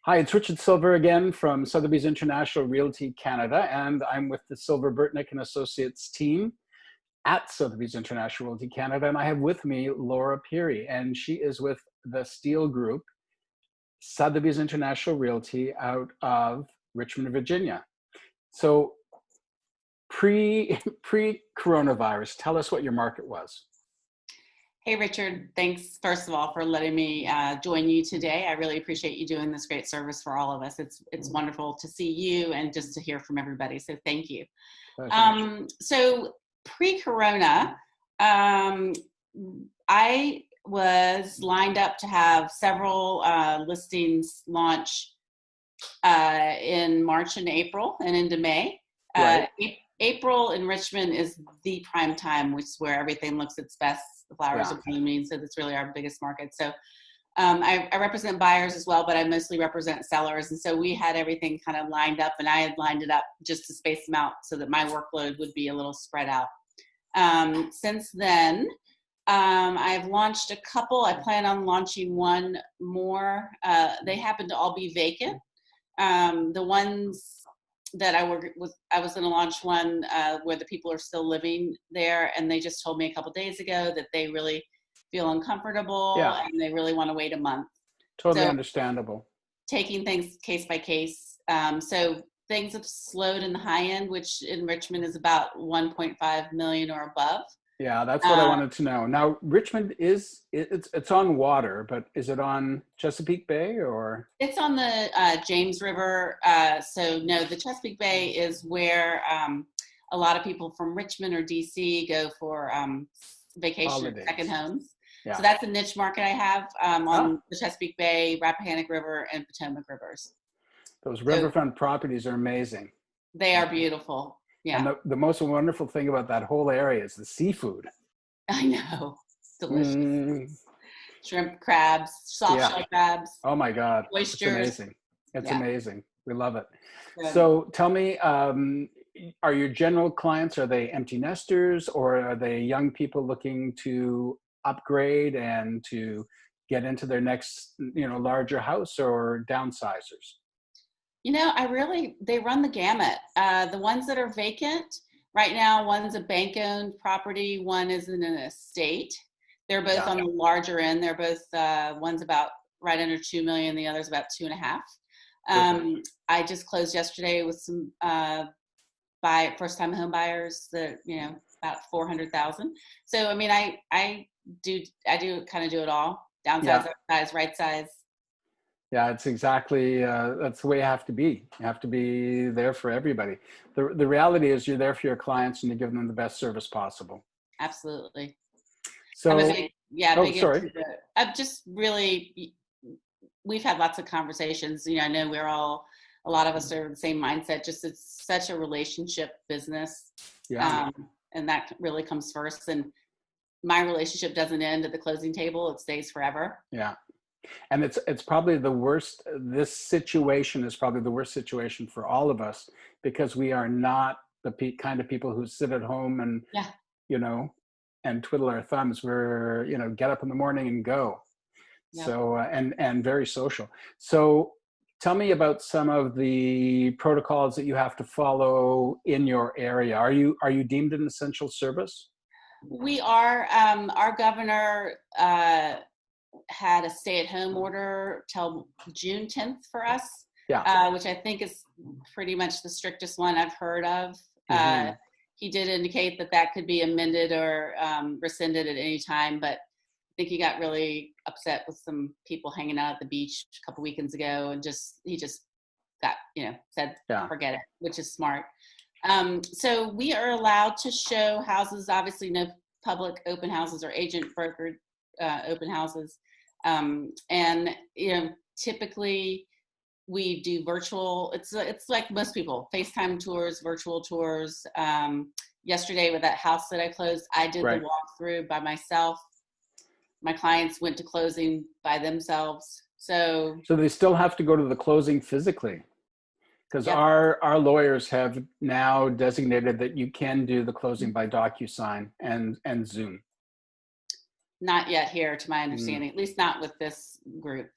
Hi, it's Richard Silver again from Sotheby's International Realty Canada, and I'm with the Silver Burtnick and Associates team at Sotheby's International Realty Canada, and I have with me Laura Peery, and she is with the Steele Group, Sotheby's International Realty out of Richmond, Virginia. So pre-coronavirus, tell us what your market was. Hey, Richard, thanks, first of all, for letting me join you today. I really appreciate you doing this great service for all of us. It's wonderful to see you and just to hear from everybody, so thank you. So pre-corona, I was lined up to have several listings launch in March and April and into May. Right. April in Richmond is the prime time, which is where everything looks its best. The flowers are blooming, so that's really our biggest market. So I represent buyers as well, but I mostly represent sellers. And so we had everything kind of lined up, and I had lined it up just to space them out so that my workload would be a little spread out. Since then, I've launched a couple. I plan on launching one more. They happen to all be vacant. The ones that I was going to launch one where the people are still living there, and they just told me a couple days ago that they really feel uncomfortable and they really want to wait a month. Totally understandable. Taking things case by case. So things have slowed in the high end, which in Richmond is about 1.5 million or above. Yeah, that's what I wanted to know. Now, Richmond it's on water, but is it on Chesapeake Bay or? It's on the James River. So no, the Chesapeake Bay is where a lot of people from Richmond or DC go for vacation, second homes. Yeah. So that's a niche market I have on the Chesapeake Bay, Rappahannock River, and Potomac Rivers. Those riverfront properties are amazing. They are beautiful. Yeah. And the most wonderful thing about that whole area is the seafood. I know. It's delicious. Shrimp, crabs, soft shell crabs. Oh my God. Oysters. It's amazing. It's amazing. We love it. Good. So tell me, are your general clients, are they empty nesters, or are they young people looking to upgrade and to get into their next, larger house, or downsizers? They run the gamut. The ones that are vacant right now, one's a bank-owned property, one is in an estate. They're both on the larger end. They're both, one's about right under 2 million, the other's about 2.5. I just closed yesterday with some first-time home buyers that, about 400,000. So, I do kind of do it all. Downsize, upsize, right size. Yeah, it's exactly, that's the way you have to be. You have to be there for everybody. The reality is you're there for your clients and you give them the best service possible. Absolutely. So, I've just really, we've had lots of conversations. I know a lot of us are the same mindset, just it's such a relationship business. Yeah. And that really comes first. And my relationship doesn't end at the closing table. It stays forever. Yeah. And it's probably the worst, this situation is probably the worst situation for all of us, because we are not the kind of people who sit at home and, and twiddle our thumbs. We're, get up in the morning and go. Yep. So, and very social. So tell me about some of the protocols that you have to follow in your area. Are you deemed an essential service? We are. Our governor, had a stay-at-home order till June 10th for us, which I think is pretty much the strictest one I've heard of. Mm-hmm. He did indicate that could be amended or rescinded at any time, but I think he got really upset with some people hanging out at the beach a couple weekends ago, and he just got, said, forget it, which is smart. So we are allowed to show houses, obviously no public open houses or agent brokered open houses. And, typically we do virtual, it's like most people, FaceTime tours, virtual tours. Yesterday with that house that I closed, I did the walkthrough by myself. My clients went to closing by themselves. So they still have to go to the closing physically, because our lawyers have now designated that you can do the closing by DocuSign and Zoom. Not yet here, to my understanding, at least not with this group.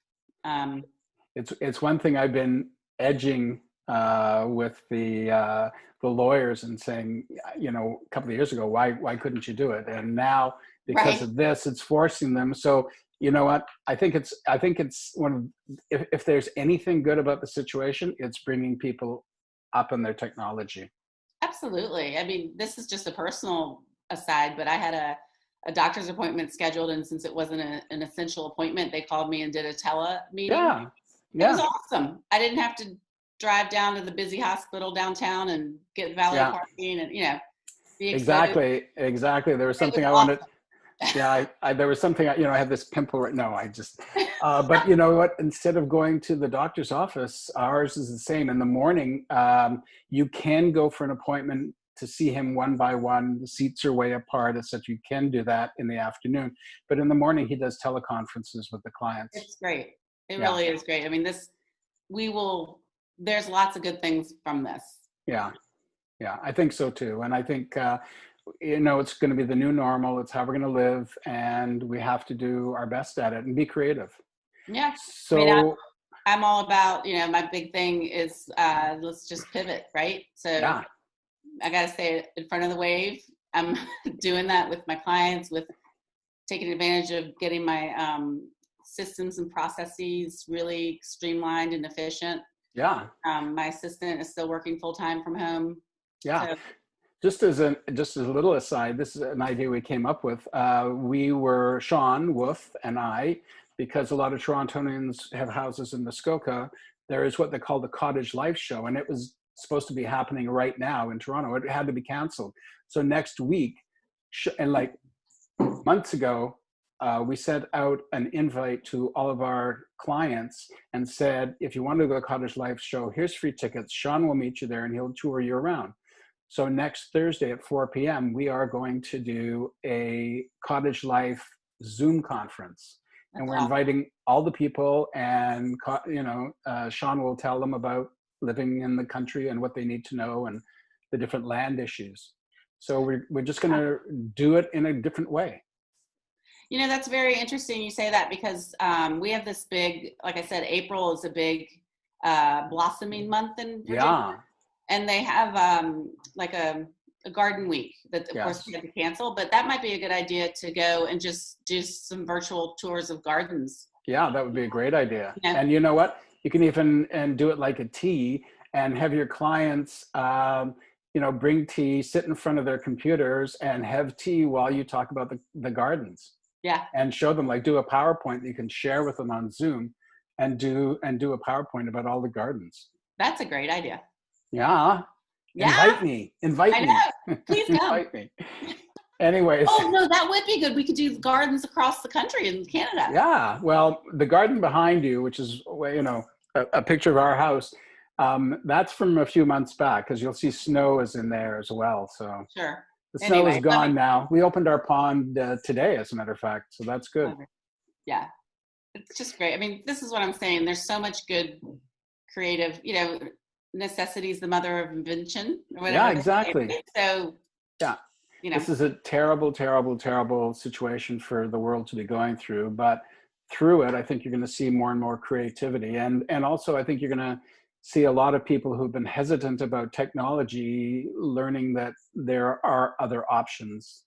It's one thing I've been edging with the lawyers and saying, you know, a couple of years ago, why couldn't you do it? And now because of this, it's forcing them. So you know what? I think it's one of, if there's anything good about the situation, it's bringing people up in their technology. Absolutely. I mean, this is just a personal aside, but I had a doctor's appointment scheduled, and since it wasn't an essential appointment, they called me and did a tele meeting. Yeah. It was awesome. I didn't have to drive down to the busy hospital downtown and get valet parking and, you know, be exposed. Exactly. There was something I wanted. Yeah, there was something, you know, I have this pimple right now. But you know what, instead of going to the doctor's office, ours is the same. In the morning, you can go for an appointment to see him one by one. The seats are way apart, as such. You can do that in the afternoon. But in the morning, he does teleconferences with the clients. It's great. It really is great. I mean, there's lots of good things from this. Yeah, I think so too. And I think, you know, it's going to be the new normal. It's how we're going to live, and we have to do our best at it and be creative. Yeah. So I mean, I'm all about, you know, my big thing is let's just pivot, right? So I got to stay in front of the wave. I'm doing that with my clients, with taking advantage of getting my systems and processes really streamlined and efficient. Yeah. My assistant is still working full time from home. Yeah. So, just as a little aside, this is an idea we came up with. We were, Sean Wolf and I, because a lot of Torontonians have houses in Muskoka, there is what they call the Cottage Life Show, and it was supposed to be happening right now in Toronto. It had to be canceled. So next week, and like months ago, we sent out an invite to all of our clients and said, if you want to go to the Cottage Life Show, here's free tickets. Sean will meet you there and he'll tour you around. So next Thursday at 4 p.m., we are going to do a Cottage Life Zoom conference. And we're inviting all the people, and, you know, Sean will tell them about living in the country and what they need to know and the different land issues. So we're just going to do it in a different way. You know, that's very interesting you say that, because we have this big, like I said, April is a big blossoming month in Virginia. Yeah. And they have like a garden week that, of course, we had to cancel. But that might be a good idea to go and just do some virtual tours of gardens. Yeah, that would be a great idea. Yeah. And you know what? You can even do it like a tea and have your clients, you know, bring tea, sit in front of their computers and have tea while you talk about the gardens. Yeah. And show them, like, do a PowerPoint that you can share with them on Zoom and do a PowerPoint about all the gardens. That's a great idea. Yeah. Invite me. I know. Please come. Invite me. Anyways. Oh, no, that would be good. We could do gardens across the country in Canada. Yeah. Well, the garden behind you, which is, you know, a picture of our house, that's from a few months back, because you'll see snow is in there as well. So sure. The snow is gone now. We opened our pond today, as a matter of fact. So that's good. Yeah. It's just great. I mean, this is what I'm saying. There's so much good creative, you know, necessity is the mother of invention. Or whatever. Yeah, exactly. So, yeah. You know. This is a terrible, terrible, terrible situation for the world to be going through. But through it, I think you're going to see more and more creativity. And also, I think you're going to see a lot of people who've been hesitant about technology learning that there are other options.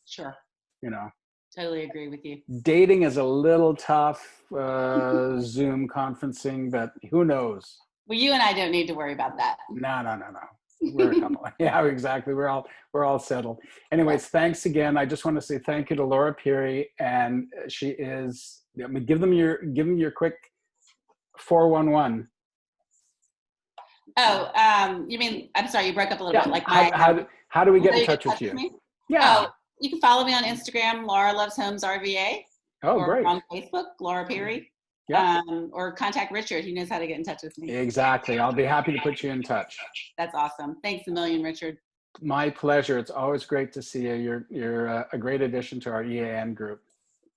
Sure. You know. Totally agree with you. Dating is a little tough, Zoom conferencing, but who knows? Well, you and I don't need to worry about that. No. We're a couple. Yeah, exactly. We're all settled. Anyways, thanks again. I just want to say thank you to Laura Peery, and she is. I mean, give them your quick 411. Oh, you mean? I'm sorry, you broke up a little bit. Like how do we get in touch with you? Yeah. Oh, you can follow me on Instagram, Laura Loves Homes RVA. Oh, great. On Facebook, Laura Peery. Yeah. Or contact Richard. He knows how to get in touch with me. Exactly. I'll be happy to put you in touch. That's awesome. Thanks a million, Richard. My pleasure. It's always great to see you. You're a great addition to our EAN group.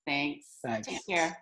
Thanks. Take care.